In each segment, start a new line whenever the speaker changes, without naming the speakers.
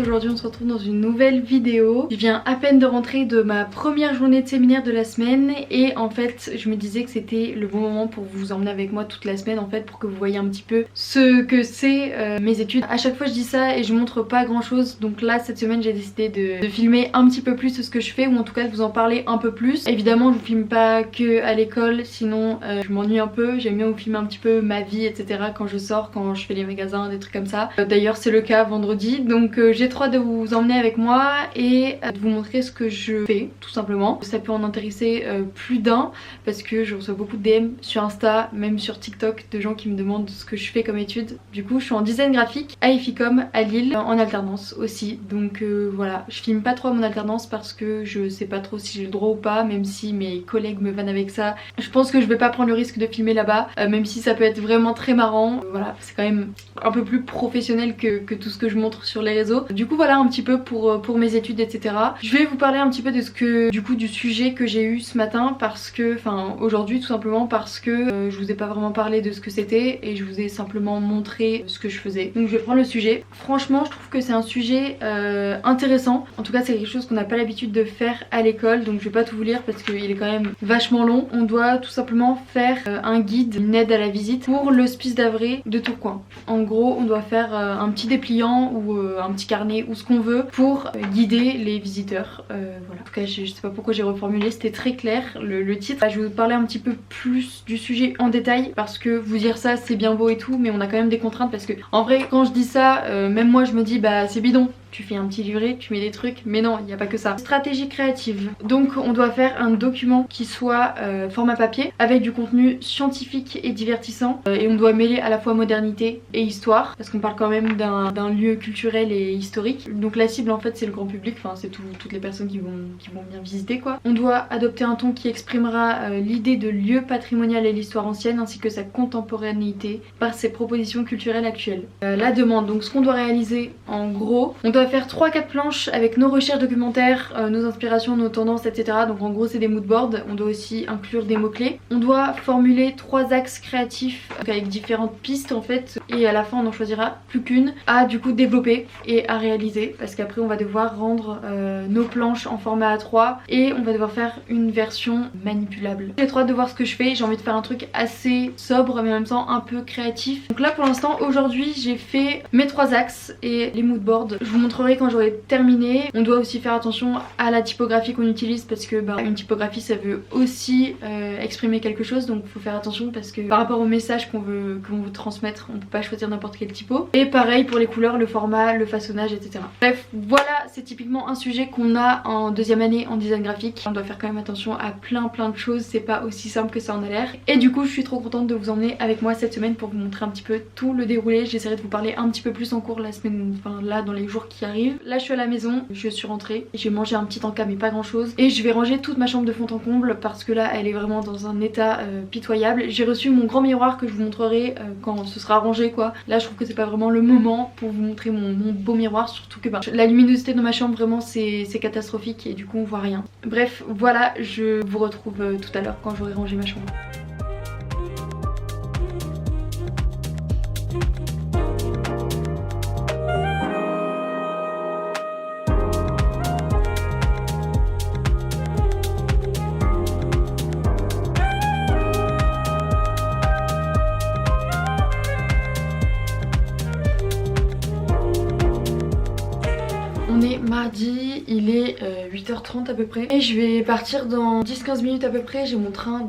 aujourd'hui on se retrouve dans une nouvelle vidéo. Je viens à peine de rentrer de ma première journée de séminaire de la semaine et en fait je me disais que c'était le bon moment pour vous emmener avec moi toute la semaine en fait, pour que vous voyez un petit peu ce que c'est mes études. À chaque fois je dis ça et je montre pas grand chose, donc là cette semaine j'ai décidé de filmer un petit peu plus ce que je fais, ou en tout cas de vous en parler un peu plus. Évidemment je vous filme pas que à l'école, sinon je m'ennuie un peu. J'aime bien vous filmer un petit peu ma vie, etc. quand je sors, quand je fais les magasins, des trucs comme ça. D'ailleurs c'est le cas vendredi, donc j'ai trop hâte de vous emmener avec moi et de vous montrer ce que je fais tout simplement. Ça peut en intéresser plus d'un parce que je reçois beaucoup de DM sur Insta, même sur TikTok, de gens qui me demandent ce que je fais comme études. Du coup je suis en design graphique à IFICOM à Lille, en alternance aussi, donc voilà. Je filme pas trop à mon alternance parce que je sais pas trop si j'ai le droit ou pas, même si mes collègues me vannent avec ça. Je pense que je vais pas prendre le risque de filmer là-bas, même si ça peut être vraiment très marrant. Voilà, c'est quand même un peu plus professionnel que tout ce que je montre sur les réseaux. Du coup voilà un petit peu pour mes études, etc. Je vais vous parler un petit peu de ce que, du coup, du sujet que j'ai eu ce matin, parce que, enfin aujourd'hui tout simplement parce que je vous ai pas vraiment parlé de ce que c'était et je vous ai simplement montré ce que je faisais. Donc je vais prendre le sujet. Franchement je trouve que c'est un sujet intéressant. En tout cas c'est quelque chose qu'on n'a pas l'habitude de faire à l'école, donc je vais pas tout vous lire parce qu'il est quand même vachement long. On doit tout simplement faire un guide, une aide à la visite pour l'hospice d'Havre de Tourcoing. En gros on doit faire un petit dépliant ou un petit carnet ou ce qu'on veut pour guider les visiteurs. Voilà. En tout cas je sais pas pourquoi j'ai reformulé, c'était très clair le titre. Je vais vous parler un petit peu plus du sujet en détail parce que vous dire ça c'est bien beau et tout, mais on a quand même des contraintes parce que en vrai quand je dis ça, même moi je me dis bah c'est bidon. Tu fais un petit livret, tu mets des trucs, mais non, il n'y a pas que ça. Stratégie créative. Donc on doit faire un document qui soit format papier avec du contenu scientifique et divertissant, et on doit mêler à la fois modernité et histoire parce qu'on parle quand même d'un lieu culturel et historique. Donc la cible en fait c'est le grand public, enfin c'est toutes les personnes qui vont bien visiter quoi. On doit adopter un ton qui exprimera l'idée de lieu patrimonial et l'histoire ancienne ainsi que sa contemporanéité par ses propositions culturelles actuelles. La demande, donc ce qu'on doit réaliser en gros, on doit faire 3-4 planches avec nos recherches documentaires, nos inspirations, nos tendances, etc. Donc en gros c'est des moodboards. On doit aussi inclure des mots-clés. On doit formuler 3 axes créatifs avec différentes pistes en fait, et à la fin on en choisira plus qu'une à du coup développer et à réaliser, parce qu'après on va devoir rendre nos planches en format A3 et on va devoir faire une version manipulable. J'ai trop hâte de voir ce que je fais. J'ai envie de faire un truc assez sobre mais en même temps un peu créatif. Donc là pour l'instant aujourd'hui j'ai fait mes 3 axes et les moodboards. Je vous montrerai quand j'aurai terminé. On doit aussi faire attention à la typographie qu'on utilise parce que une typographie ça veut aussi exprimer quelque chose, donc faut faire attention parce que par rapport au message qu'on veut vous transmettre, on peut pas choisir n'importe quel typo. Et pareil pour les couleurs, le format, le façonnage, etc. Bref, voilà, c'est typiquement un sujet qu'on a en deuxième année en design graphique. On doit faire quand même attention à plein de choses, c'est pas aussi simple que ça en a l'air. Et du coup je suis trop contente de vous emmener avec moi cette semaine pour vous montrer un petit peu tout le déroulé. J'essaierai de vous parler un petit peu plus en cours la semaine, enfin là dans les jours qui arrivent. Là je suis à la maison, je suis rentrée, j'ai mangé un petit encas mais pas grand chose, et je vais ranger toute ma chambre de fond en comble parce que là elle est vraiment dans un état pitoyable. J'ai reçu mon grand miroir que je vous montrerai quand ce sera rangé quoi. Là je trouve que c'est pas vraiment le moment pour vous montrer mon beau miroir, surtout que la luminosité dans ma chambre vraiment c'est catastrophique et du coup on voit rien. Bref voilà, je vous retrouve tout à l'heure quand j'aurai rangé ma chambre. On est mardi, il est 8h30 à peu près et je vais partir dans 10-15 minutes à peu près. J'ai mon train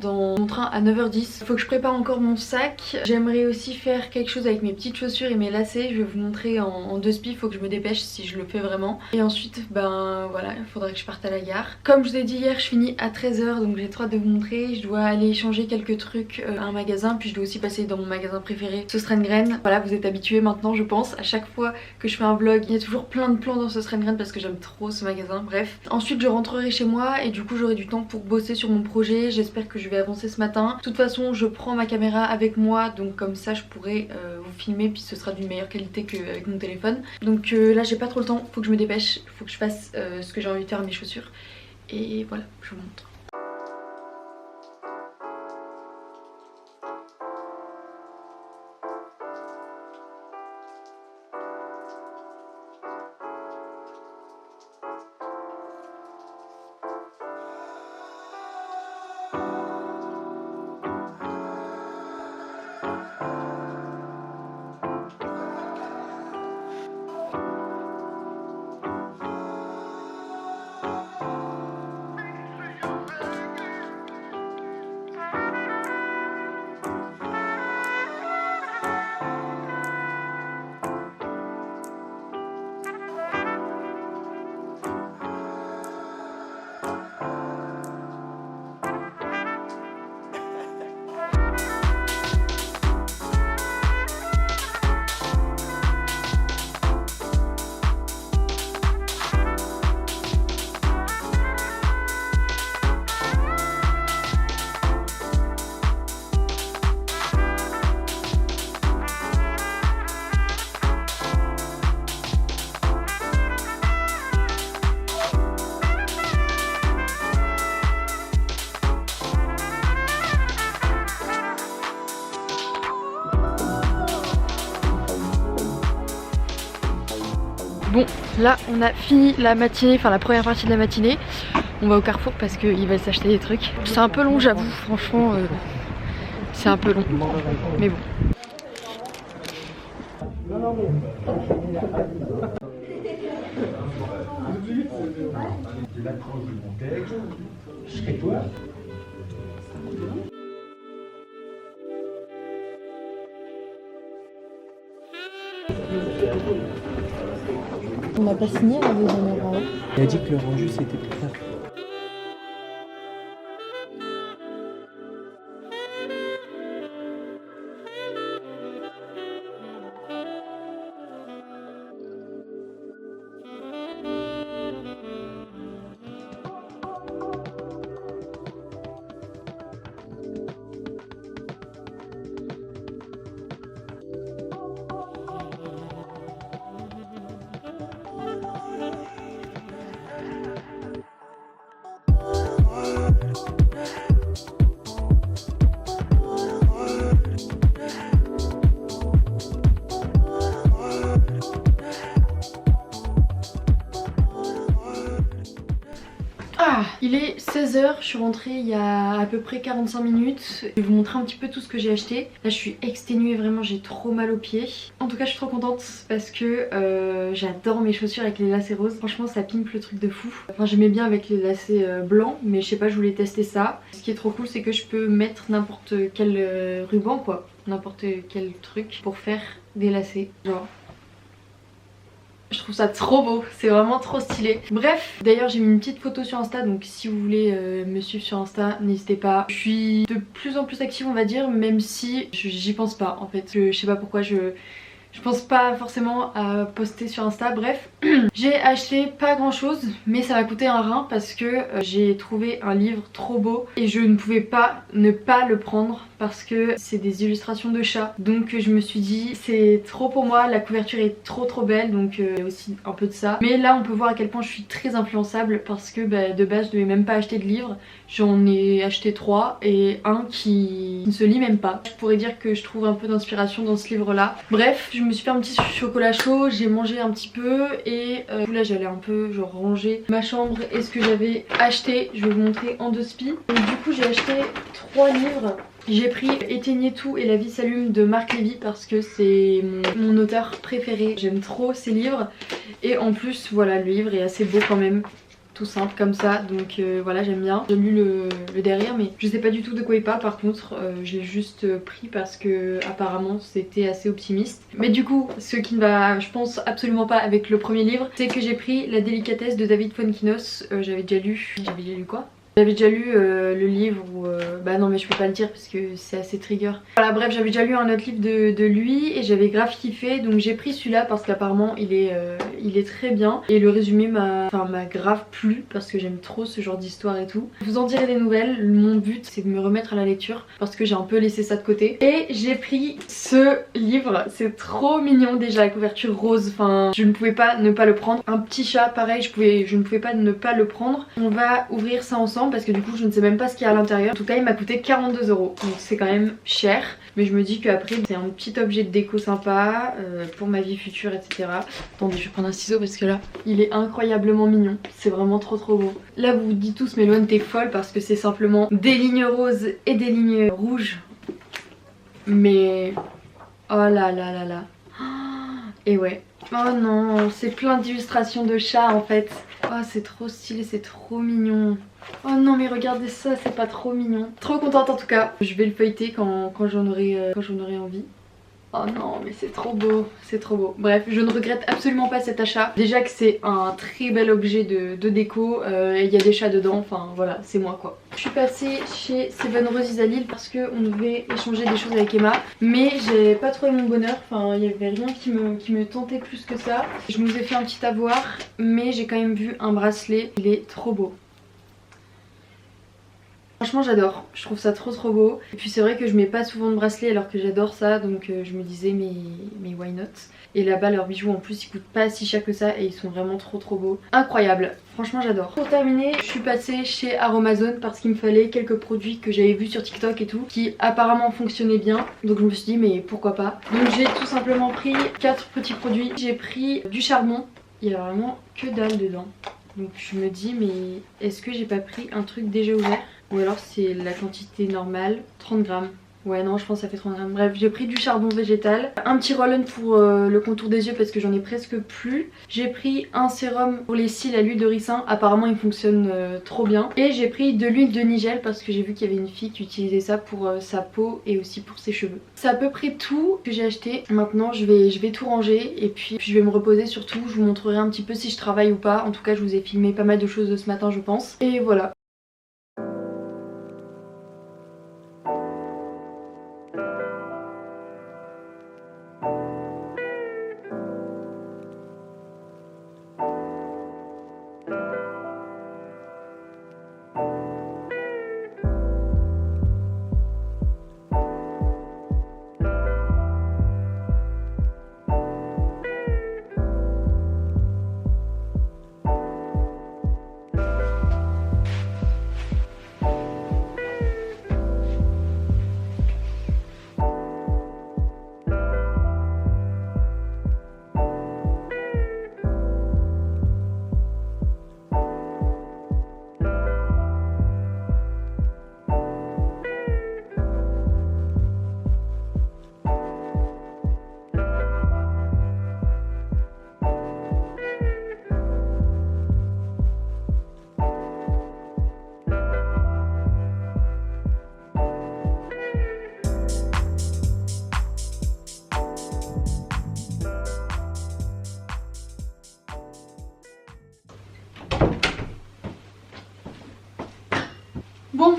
à 9h10. Faut que je prépare encore mon sac. J'aimerais aussi faire quelque chose avec mes petites chaussures et mes lacets. Je vais vous montrer en deux spies, faut que je me dépêche si je le fais vraiment. Et ensuite voilà, il faudrait que je parte à la gare. Comme je vous ai dit hier, je finis à 13h donc j'ai trop hâte de vous montrer. Je dois aller changer quelques trucs à un magasin, puis je dois aussi passer dans mon magasin préféré, ce Green. Voilà, vous êtes habitués maintenant je pense. À chaque fois que je fais un vlog, il y a toujours plein de plans dans ce Green parce que j'aime trop ce magasin. Bref, ensuite je rentrerai chez moi et du coup j'aurai du temps pour bosser sur mon projet. J'espère que je vais avancer ce matin. De toute façon je prends ma caméra avec moi, donc comme ça je pourrai vous filmer, puis ce sera d'une meilleure qualité qu'avec mon téléphone. Donc là j'ai pas trop le temps, faut que je me dépêche, faut que je fasse ce que j'ai envie de faire à mes chaussures. Et voilà, je vous montre. Bon, là on a fini la matinée, enfin la première partie de la matinée. On va au Carrefour parce qu'ils veulent s'acheter des trucs. C'est un peu long j'avoue, franchement c'est un peu long, mais bon. On n'a pas signé la deuxième erreur.
Il a dit que le rendu c'était plus tard.
Il est 16 h, je suis rentrée il y a à peu près 45 minutes. Je vais vous montrer un petit peu tout ce que j'ai acheté. Là je suis exténuée, vraiment j'ai trop mal aux pieds. En tout cas je suis trop contente parce que j'adore mes chaussures avec les lacets roses. Franchement ça pimpe le truc de fou. Enfin j'aimais bien avec les lacets blancs, mais je sais pas, je voulais tester ça. Ce qui est trop cool c'est que je peux mettre n'importe quel ruban quoi, n'importe quel truc pour faire des lacets. Genre je trouve ça trop beau, c'est vraiment trop stylé. Bref, d'ailleurs j'ai mis une petite photo sur Insta, donc si vous voulez me suivre sur Insta, n'hésitez pas. Je suis de plus en plus active on va dire, même si j'y pense pas en fait. Je sais pas pourquoi je pense pas forcément à poster sur Insta, bref. J'ai acheté pas grand chose, mais ça m'a coûté un rein parce que j'ai trouvé un livre trop beau et je ne pouvais pas ne pas le prendre parce que c'est des illustrations de chats. Donc je me suis dit c'est trop pour moi, la couverture est trop belle, donc il y a aussi un peu de ça. Mais là on peut voir à quel point je suis très influençable parce que de base je devais même pas acheter de livre. J'en ai acheté 3 et un qui ne se lit même pas. Je pourrais dire que je trouve un peu d'inspiration dans ce livre là. Bref, je me suis fait un petit chocolat chaud, j'ai mangé un petit peu et là j'allais un peu genre ranger ma chambre et ce que j'avais acheté. Je vais vous montrer en deux spi. Donc du coup j'ai acheté 3 livres. J'ai pris Éteignez tout et la vie s'allume de Marc Lévy parce que c'est mon auteur préféré. J'aime trop ses livres et en plus voilà, le livre est assez beau quand même. Tout simple comme ça, donc voilà, j'aime bien. J'ai lu le derrière mais je sais pas du tout de quoi il parle. Par contre je l'ai juste pris parce que apparemment c'était assez optimiste. Mais du coup ce qui ne va je pense absolument pas avec le premier livre, c'est que j'ai pris La délicatesse de David Fuenquinos. J'avais déjà lu quoi? J'avais déjà lu le livre où... bah non mais je peux pas le dire parce que c'est assez trigger. Voilà bref, j'avais déjà lu un autre livre de lui et j'avais grave kiffé. Donc j'ai pris celui-là parce qu'apparemment il est très bien. Et le résumé m'a grave plu parce que j'aime trop ce genre d'histoire et tout. Je vous en dirai des nouvelles. Mon but c'est de me remettre à la lecture parce que j'ai un peu laissé ça de côté. Et j'ai pris ce livre, c'est trop mignon déjà, la couverture rose. Enfin je ne pouvais pas ne pas le prendre. Un petit chat pareil, je ne pouvais pas ne pas le prendre. On va ouvrir ça ensemble parce que du coup je ne sais même pas ce qu'il y a à l'intérieur. En tout cas il m'a coûté 42 €, donc c'est quand même cher, mais je me dis qu'après c'est un petit objet de déco sympa pour ma vie future, etc. Attendez, je vais prendre un ciseau parce que là il est incroyablement mignon, c'est vraiment trop beau. Là vous vous dites tous mais Loane t'es folle parce que c'est simplement des lignes roses et des lignes rouges, mais oh là là. Et ouais, oh non, c'est plein d'illustrations de chats en fait. Oh c'est trop stylé, c'est trop mignon. Oh non mais regardez ça, c'est pas trop mignon. Trop contente en tout cas. Je vais le feuilleter quand j'en aurai envie. Oh non mais c'est trop beau, c'est trop beau. Bref, je ne regrette absolument pas cet achat. Déjà que c'est un très bel objet de déco, il y a des chats dedans, enfin voilà, c'est moi quoi. Je suis passée chez Seven Roses à Lille parce qu'on devait échanger des choses avec Emma, mais j'ai pas trouvé mon bonheur, enfin il y avait rien qui me tentait plus que ça. Je nous ai fait un petit avoir, mais j'ai quand même vu un bracelet, il est trop beau. Franchement j'adore, je trouve ça trop beau. Et puis c'est vrai que je mets pas souvent de bracelet alors que j'adore ça, donc je me disais mais why not. Et là-bas leurs bijoux en plus ils coûtent pas si cher que ça et ils sont vraiment trop beaux. Incroyable, franchement j'adore. Pour terminer, je suis passée chez Aromazone parce qu'il me fallait quelques produits que j'avais vus sur TikTok et tout qui apparemment fonctionnaient bien. Donc je me suis dit mais pourquoi pas. Donc j'ai tout simplement pris 4 petits produits. J'ai pris du charbon. il y a vraiment que dalle dedans. Donc je me dis mais est-ce que j'ai pas pris un truc déjà ouvert? Ou alors c'est la quantité normale, 30 grammes. Ouais non je pense que ça fait 30 grammes. Bref j'ai pris du charbon végétal, un petit roll-on pour le contour des yeux parce que j'en ai presque plus. J'ai pris un sérum pour les cils à l'huile de ricin, apparemment il fonctionne trop bien. Et j'ai pris de l'huile de nigel parce que j'ai vu qu'il y avait une fille qui utilisait ça pour sa peau et aussi pour ses cheveux. C'est à peu près tout que j'ai acheté. Maintenant je vais tout ranger et puis je vais me reposer surtout. Je vous montrerai un petit peu si je travaille ou pas. En tout cas je vous ai filmé pas mal de choses de ce matin je pense. Et voilà. Bon,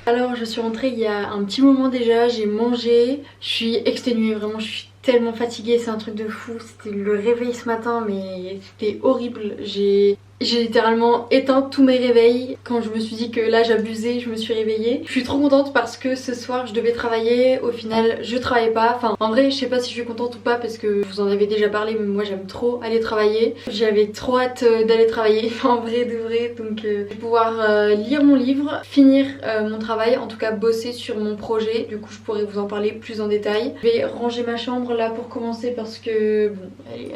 alors je suis rentrée il y a un petit moment déjà, j'ai mangé, je suis exténuée, vraiment je suis tellement fatiguée, c'est un truc de fou, c'était le réveil ce matin mais c'était horrible, j'ai littéralement éteint tous mes réveils. Quand je me suis dit que là j'abusais, je me suis réveillée. Je suis trop contente parce que ce soir je devais travailler. Au final je travaillais pas. Enfin en vrai je sais pas si je suis contente ou pas parce que je vous en avais déjà parlé mais moi j'aime trop aller travailler. J'avais trop hâte d'aller travailler en vrai de vrai. Donc je vais pouvoir lire mon livre, finir mon travail, en tout cas bosser sur mon projet. Du coup je pourrais vous en parler plus en détail. Je vais ranger ma chambre là pour commencer parce que bon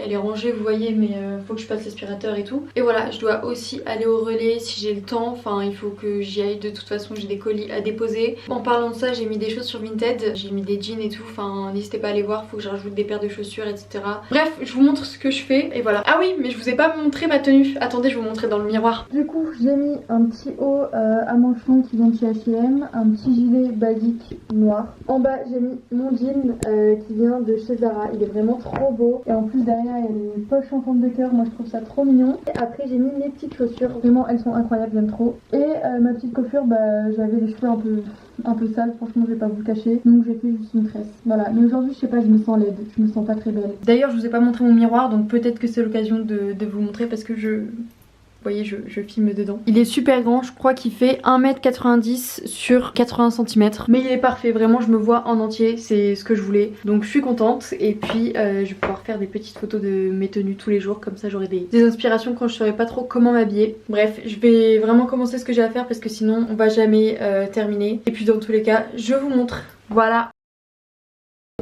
elle est rangée vous voyez mais faut que je passe l'aspirateur et tout. Et voilà. Je dois aussi aller au relais si j'ai le temps, enfin il faut que j'y aille de toute façon, j'ai des colis à déposer. En parlant de ça j'ai mis des choses sur Vinted, j'ai mis des jeans et tout, enfin n'hésitez pas à aller voir, faut que je rajoute des paires de chaussures etc. Bref je vous montre ce que je fais et voilà. Ah oui mais je vous ai pas montré ma tenue, attendez je vais vous montrer dans le miroir. Du coup j'ai mis un petit haut à manchon qui vient de chez H&M, un petit gilet basique noir. En bas j'ai mis mon jean qui vient de chez Zara, il est vraiment trop beau et en plus derrière il y a des poches en forme de cœur, moi je trouve ça trop mignon. Et après j'ai mis mes petites chaussures, vraiment elles sont incroyables, j'aime trop. Et ma petite coiffure, j'avais les cheveux un peu sales, franchement je vais pas vous le cacher, donc j'ai fait juste une tresse. Voilà, mais aujourd'hui je sais pas, je me sens laide, je me sens pas très belle. D'ailleurs je vous ai pas montré mon miroir, donc peut-être que c'est l'occasion de vous montrer parce que vous voyez je filme dedans. Il est super grand, je crois qu'il fait 1m90 sur 80 cm. Mais il est parfait, vraiment je me vois en entier, c'est ce que je voulais. Donc je suis contente et puis je vais pouvoir faire des petites photos de mes tenues tous les jours. Comme ça j'aurai des inspirations quand je saurai pas trop comment m'habiller. Bref, je vais vraiment commencer ce que j'ai à faire parce que sinon on va jamais terminer. Et puis dans tous les cas, je vous montre. Voilà.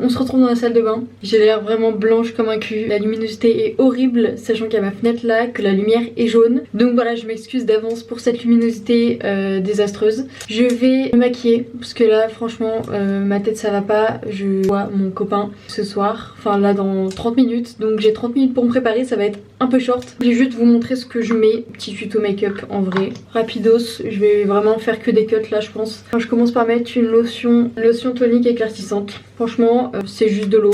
On se retrouve dans la salle de bain. J'ai l'air vraiment blanche comme un cul. La luminosité est horrible, sachant qu'il y a ma fenêtre là, que la lumière est jaune. Donc voilà, je m'excuse d'avance pour cette luminosité désastreuse. Je vais me maquiller, parce que là, franchement, ma tête ça va pas. Je vois mon copain ce soir, enfin là dans 30 minutes. Donc j'ai 30 minutes pour me préparer, ça va être un peu short. Je vais juste vous montrer ce que je mets. Petit tuto make-up en vrai. Rapidos, je vais vraiment faire que des cuts là, je pense. Je commence par mettre une lotion tonique éclaircissante. Franchement, c'est juste de l'eau.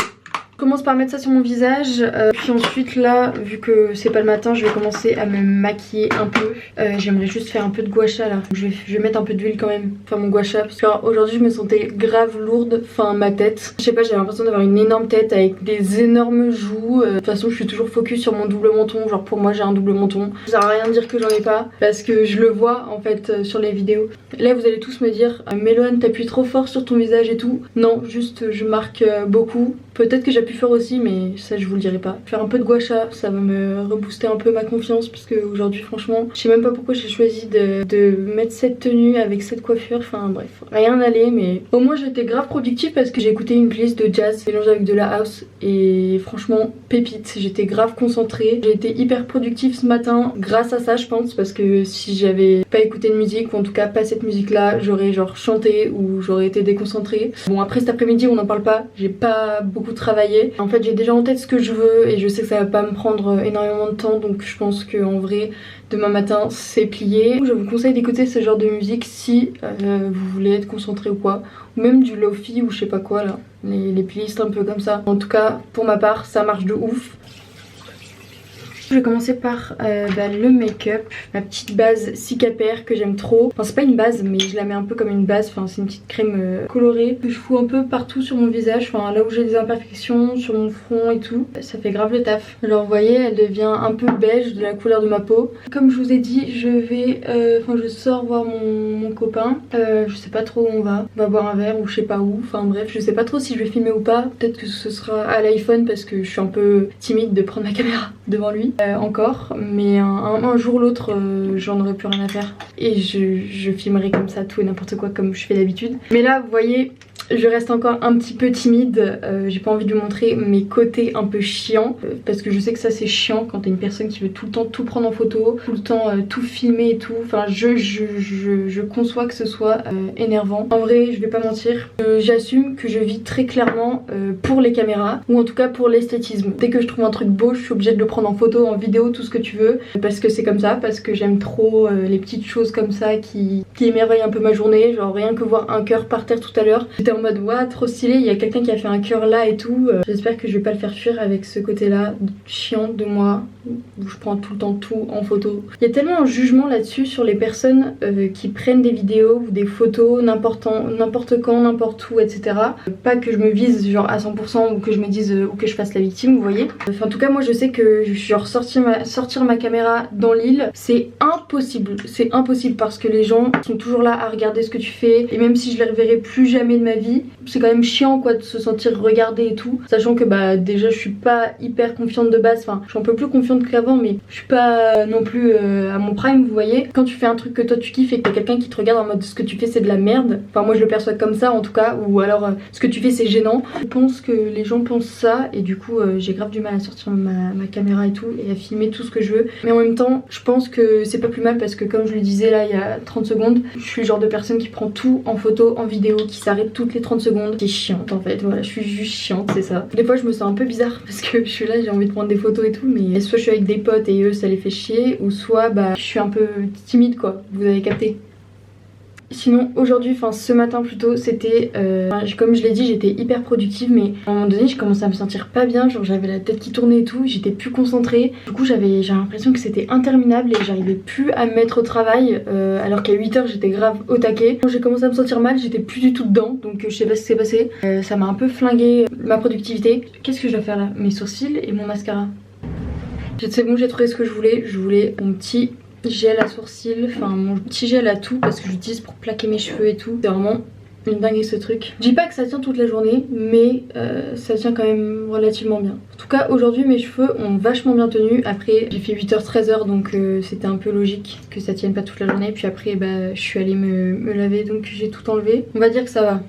Je commence par mettre ça sur mon visage, puis ensuite là, vu que c'est pas le matin, je vais commencer à me maquiller un peu. J'aimerais juste faire un peu de gua sha là. Je vais mettre un peu d'huile quand même, faire mon gua sha, parce qu'aujourd'hui je me sentais grave lourde, enfin ma tête. Je sais pas, j'ai l'impression d'avoir une énorme tête avec des énormes joues. De toute façon je suis toujours focus sur mon double menton, genre pour moi j'ai un double menton. Ça sert à rien de dire que j'en ai pas, parce que je le vois en fait sur les vidéos. Là vous allez tous me dire, Méloane t'appuies trop fort sur ton visage et tout. Non, juste je marque beaucoup. Peut-être que j'ai pu faire aussi, mais ça je vous le dirai pas. Faire un peu de gua sha, ça va me rebooster un peu ma confiance, parce que aujourd'hui franchement je sais même pas pourquoi j'ai choisi de mettre cette tenue avec cette coiffure. Enfin bref, rien n'allait, mais au moins j'étais grave productive parce que j'ai écouté une playlist de jazz mélangée avec de la house et franchement pépite, j'étais grave concentrée. J'ai été hyper productive ce matin grâce à ça je pense, parce que si j'avais pas écouté de musique, ou en tout cas pas cette musique là, j'aurais genre chanté ou j'aurais été déconcentrée. Bon après cet après-midi on n'en parle pas, j'ai pas beaucoup travaillé. En fait j'ai déjà en tête ce que je veux et je sais que ça va pas me prendre énormément de temps, donc je pense qu'en vrai demain matin c'est plié. Je vous conseille d'écouter ce genre de musique si vous voulez être concentré ou quoi, ou même du lofi ou je sais pas quoi là, les playlists un peu comme ça. En tout cas pour ma part ça marche de ouf. Je vais commencer par le make-up, ma petite base Cicapair que j'aime trop. Enfin c'est pas une base mais je la mets un peu comme une base, enfin c'est une petite crème colorée que je fous un peu partout sur mon visage, enfin là où j'ai des imperfections, sur mon front et tout. Ça fait grave le taf. Alors vous voyez elle devient un peu beige de la couleur de ma peau. Comme je vous ai dit je vais, je sors voir mon copain, je sais pas trop où on va boire un verre ou je sais pas où, enfin bref je sais pas trop si je vais filmer ou pas. Peut-être que ce sera à l'iPhone parce que je suis un peu timide de prendre ma caméra devant lui. Encore, mais un jour ou l'autre j'en aurai plus rien à faire et je filmerai comme ça tout et n'importe quoi comme je fais d'habitude. Mais là vous voyez je reste encore un petit peu timide, j'ai pas envie de vous montrer mes côtés un peu chiants, parce que je sais que ça c'est chiant quand t'es une personne qui veut tout le temps tout prendre en photo, tout le temps tout filmer et tout. Enfin je conçois que ce soit énervant. En vrai je vais pas mentir, j'assume que je vis très clairement pour les caméras, ou en tout cas pour l'esthétisme. Dès que je trouve un truc beau je suis obligée de le prendre en photo, en vidéo, tout ce que tu veux, parce que c'est comme ça, parce que j'aime trop les petites choses comme ça qui émerveillent un peu ma journée. Genre rien que voir un cœur par terre tout à l'heure, j'étais en mode waouh trop stylé, il y a quelqu'un qui a fait un cœur là et tout. J'espère que je vais pas le faire fuir avec ce côté là chiant de moi où je prends tout le temps tout en photo. Il y a tellement un jugement là-dessus sur les personnes qui prennent des vidéos ou des photos n'importe quand, n'importe où, etc. Pas que je me vise genre à 100% ou que je me dise ou que je fasse la victime, vous voyez. Enfin en tout cas moi je sais que genre sortir ma caméra dans l'île c'est impossible, parce que les gens sont toujours là à regarder ce que tu fais, et même si je les reverrai plus jamais de ma vie, c'est quand même chiant quoi de se sentir regardée et tout, sachant que bah déjà je suis pas hyper confiante de base, enfin je suis un peu plus confiante qu'avant mais je suis pas non plus à mon prime, vous voyez. Quand tu fais un truc que toi tu kiffes et que t'as quelqu'un qui te regarde en mode ce que tu fais c'est de la merde, enfin moi je le perçois comme ça en tout cas, ou alors ce que tu fais c'est gênant. Je pense que les gens pensent ça et du coup j'ai grave du mal à sortir ma caméra et tout et à filmer tout ce que je veux, mais en même temps je pense que c'est pas plus mal parce que comme je le disais là il y a 30 secondes, je suis le genre de personne qui prend tout en photo, en vidéo, qui s'arrête toutes les 30 secondes, qui est chiante en fait, voilà je suis juste chiante, c'est ça. Des fois je me sens un peu bizarre parce que je suis là, j'ai envie de prendre des photos et tout, mais soit je suis avec des potes et eux ça les fait chier, ou soit bah je suis un peu timide quoi, vous avez capté. Sinon aujourd'hui, enfin ce matin plutôt, c'était comme je l'ai dit j'étais hyper productive, mais à un moment donné je commençais à me sentir pas bien, genre j'avais la tête qui tournait et tout, j'étais plus concentrée, du coup j'ai l'impression que c'était interminable et j'arrivais plus à me mettre au travail alors qu'à 8h j'étais grave au taquet. Quand j'ai commencé à me sentir mal j'étais plus du tout dedans, donc je sais pas ce qui s'est passé, ça m'a un peu flingué ma productivité. Qu'est-ce que je dois faire là? Mes sourcils et mon mascara. C'est bon, j'ai trouvé ce que je voulais mon petit gel à sourcils, enfin mon petit gel à tout parce que j'utilise pour plaquer mes cheveux et tout. C'est vraiment une dinguerie ce truc. Je dis pas que ça tient toute la journée mais ça tient quand même relativement bien. En tout cas aujourd'hui mes cheveux ont vachement bien tenu. Après j'ai fait 8h 13h donc c'était un peu logique que ça tienne pas toute la journée. Puis après bah je suis allée me laver donc j'ai tout enlevé. On va dire que ça va.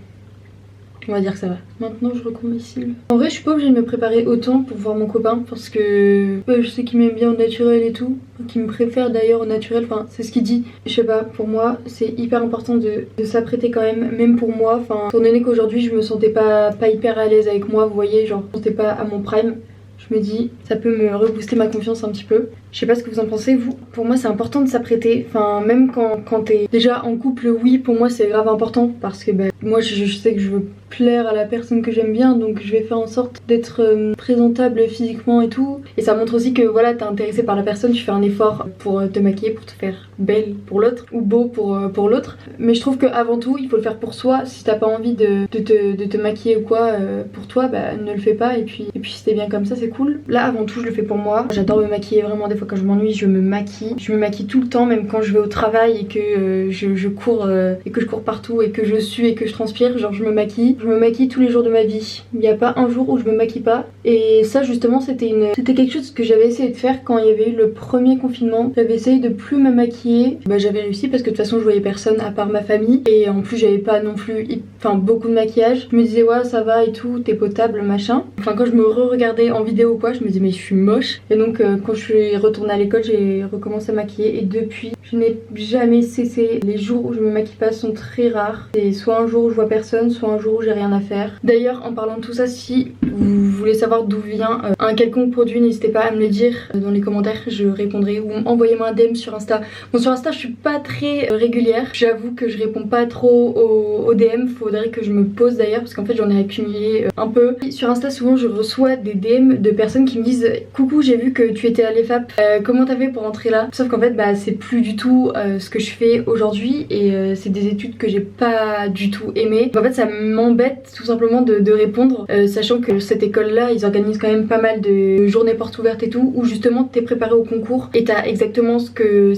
Maintenant je recours mes cils. En vrai je suis pas obligée de me préparer autant pour voir mon copain parce que je sais qu'il m'aime bien au naturel et tout, qu'il me préfère d'ailleurs au naturel, enfin c'est ce qu'il dit. Je sais pas, pour moi c'est hyper important de s'apprêter quand même pour moi, enfin étant donné qu'aujourd'hui je me sentais pas hyper à l'aise avec moi, vous voyez, genre je me sentais pas à mon prime. Je me dis ça peut me rebooster ma confiance un petit peu. Je sais pas ce que vous en pensez vous. Pour moi c'est important de s'apprêter, enfin même quand t'es déjà en couple, oui pour moi c'est grave important parce que moi je sais que je veux plaire à la personne que j'aime bien, donc je vais faire en sorte d'être présentable physiquement et tout. Et ça montre aussi que voilà t'es intéressé par la personne, tu fais un effort pour te maquiller, pour te faire belle pour l'autre ou beau pour l'autre. Mais je trouve qu'avant tout il faut le faire pour soi. Si t'as pas envie de te maquiller ou quoi pour toi, ne le fais pas, et puis si t'es bien comme ça c'est cool. cool. Là avant tout je le fais pour moi. J'adore me maquiller vraiment, des fois quand je m'ennuie je me maquille. Je me maquille tout le temps, même quand je vais au travail et que je cours et que je cours partout et que je sue et que je transpire, genre je me maquille. Je me maquille tous les jours de ma vie. Il n'y a pas un jour où je me maquille pas. Et ça justement c'était quelque chose que j'avais essayé de faire quand il y avait eu le premier confinement. J'avais essayé de plus me maquiller. Bah j'avais réussi parce que de toute façon je voyais personne à part ma famille. Et en plus j'avais pas non plus beaucoup de maquillage. Je me disais ouais ça va et tout, t'es potable machin. Enfin quand je me re-regardais en vidéo ou quoi, je me disais mais je suis moche. Et donc quand je suis retournée à l'école j'ai recommencé à maquiller. Et depuis je n'ai jamais cessé. Les jours où je me maquille pas sont très rares. C'est soit un jour où je vois personne, soit un jour où j'ai rien à faire. D'ailleurs en parlant de tout ça, si vous voulez savoir d'où vient un quelconque produit, n'hésitez pas à me le dire dans les commentaires, je répondrai, ou envoyez-moi un DM sur Insta. Bon sur Insta je suis pas très régulière, j'avoue que je réponds pas trop aux DM, faudrait que je me pose d'ailleurs parce qu'en fait j'en ai accumulé un peu. Sur Insta souvent je reçois des DM de personnes qui me disent coucou j'ai vu que tu étais à l'EFAP, comment t'as fait pour rentrer là? Sauf qu'en fait bah c'est plus du tout ce que je fais aujourd'hui et c'est des études que j'ai pas du tout aimé. En fait ça m'embête tout simplement de répondre sachant que cette école là ils organisent quand même pas mal de journées portes ouvertes et tout où justement t'es préparé au concours et t'as exactement ce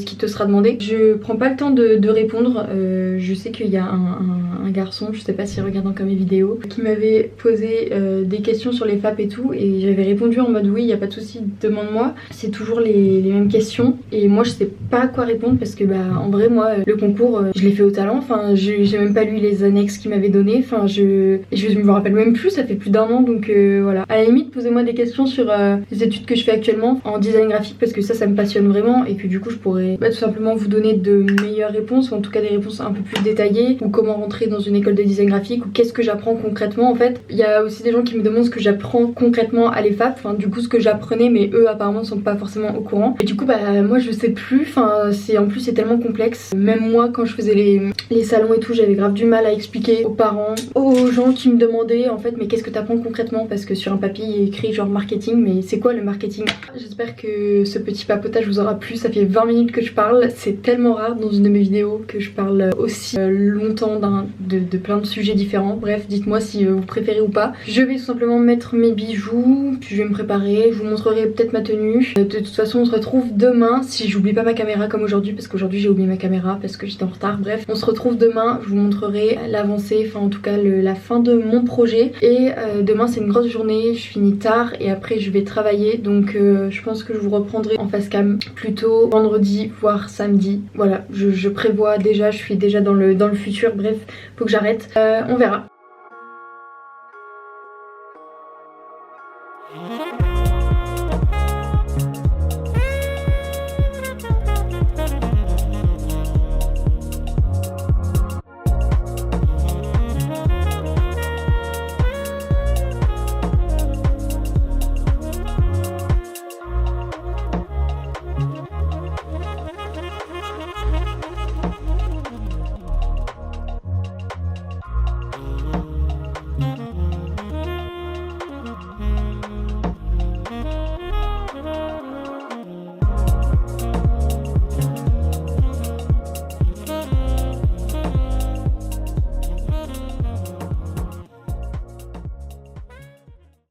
qui te sera demandé. Je prends pas le temps de répondre. Je sais qu'il y a un garçon, je sais pas s'il regarde encore mes vidéos, qui m'avait posé des questions sur les FAP et tout et j'avais répondu en mode oui y a pas de souci, demande-moi. C'est toujours les mêmes questions et moi je sais pas quoi répondre parce que bah en vrai moi le concours je l'ai fait au talent, enfin j'ai même pas lu les annexes qu'il m'avait donné, enfin je me rappelle même plus, ça fait plus d'un an donc voilà. À la limite posez-moi des questions sur les études que je fais actuellement en design graphique parce que ça me passionne vraiment et que du coup je pourrais tout simplement vous donner de meilleures réponses ou en tout cas des réponses un peu plus détaillées, ou comment rentrer dans une école de design graphique ou qu'est-ce que j'apprends concrètement en fait. Il y a aussi des gens qui me demandent ce que j'apprends concrètement à l'EFAP, enfin du coup ce que j'apprenais mais eux apparemment sont pas forcément au courant et du coup bah moi je sais plus, enfin en plus c'est tellement complexe. Même moi quand je faisais les salons et tout j'avais grave du mal à expliquer aux parents, aux gens qui me demandaient en fait mais qu'est-ce que t'apprends concrètement parce que sur un papier il est écrit genre marketing mais c'est quoi le marketing? J'espère que ce petit papotage vous aura plu, ça fait 20 minutes que je parle, c'est tellement rare dans une de mes vidéos que je parle aussi longtemps de plein de sujets différents. Bref dites-moi si vous préférez ou pas. Je vais tout simplement mettre mes bijoux, puis je vais me préparer, je vous montrerai peut-être ma tenue. De toute façon on se retrouve demain si j'oublie pas ma caméra comme aujourd'hui parce qu'aujourd'hui j'ai oublié ma caméra parce que j'étais en retard. Bref on se retrouve demain, je vous montrerai l'avancée, enfin en tout cas la fin de mon projet et demain c'est une grosse journée, je finis tard et après je vais travailler donc je pense que je vous reprendrai en face cam plutôt vendredi voire samedi. Voilà je prévois déjà, je suis déjà dans le futur, bref faut que j'arrête, on verra.